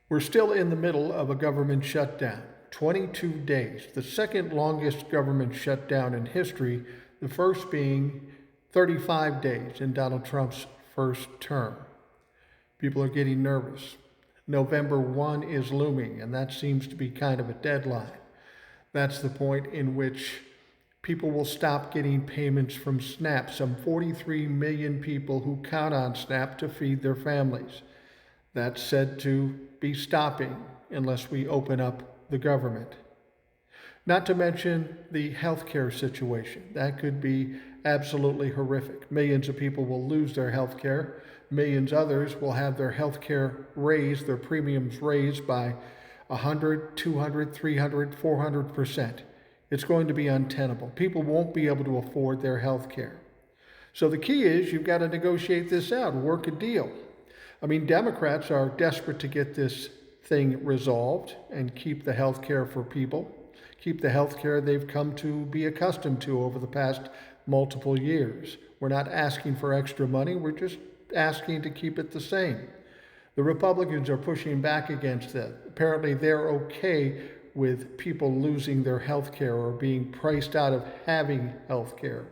We're still in the middle of a government shutdown. 22 days, the second longest government shutdown in history, the first being 35 days in Donald Trump's first term. People are getting nervous. November 1 is looming, and that seems to be kind of a deadline. That's the point in which people will stop getting payments from SNAP, some 43 million people who count on SNAP to feed their families. That's said to be stopping unless we open up the government. Not to mention the healthcare situation. That could be absolutely horrific. Millions of people will lose their healthcare. Millions others will have their healthcare raised, their premiums raised by 100, 200, 300, 400%. It's going to be untenable. People won't be able to afford their healthcare. So the key is you've got to negotiate this out, work a deal. I mean, Democrats are desperate to get this thing resolved and keep the health care for people, keep the health care they've come to be accustomed to over the past multiple years. We're not asking for extra money, we're just asking to keep it the same. The Republicans are pushing back against that. Apparently they're okay with people losing their health care or being priced out of having health care.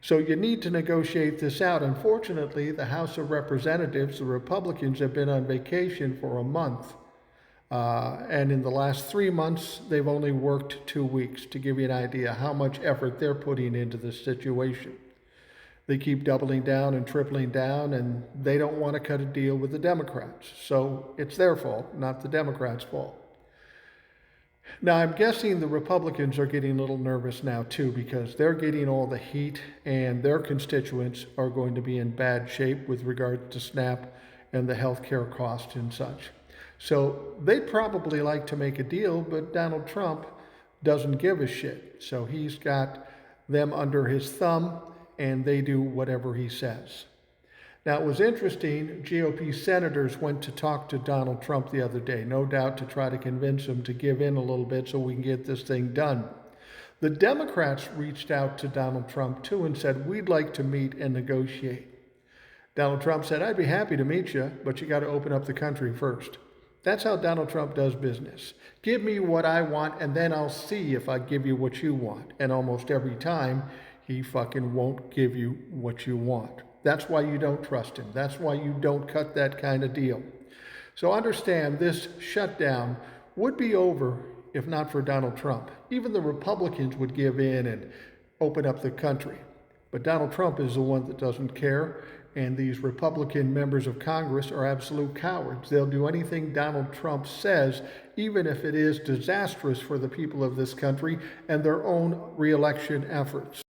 So you need to negotiate this out. Unfortunately, the House of Representatives, the Republicans, have been on vacation for a month. And in the last 3 months, they've only worked 2 weeks, to give you an idea how much effort they're putting into this situation. They keep doubling down and tripling down, and they don't want to cut a deal with the Democrats. So it's their fault, not the Democrats' fault. Now, I'm guessing the Republicans are getting a little nervous now, too, because they're getting all the heat and their constituents are going to be in bad shape with regard to SNAP and the health care costs and such. So they'd probably like to make a deal, but Donald Trump doesn't give a shit. So he's got them under his thumb and they do whatever he says. Now, it was interesting, GOP senators went to talk to Donald Trump the other day, no doubt to try to convince him to give in a little bit so we can get this thing done. The Democrats reached out to Donald Trump too and said, we'd like to meet and negotiate. Donald Trump said, I'd be happy to meet you, but you got to open up the country first. That's how Donald Trump does business. Give me what I want and then I'll see if I give you what you want. And almost every time, he fucking won't give you what you want. That's why you don't trust him. That's why you don't cut that kind of deal. So understand this shutdown would be over if not for Donald Trump. Even the Republicans would give in and open up the country. But Donald Trump is the one that doesn't care, and these Republican members of Congress are absolute cowards. They'll do anything Donald Trump says, even if it is disastrous for the people of this country and their own re-election efforts.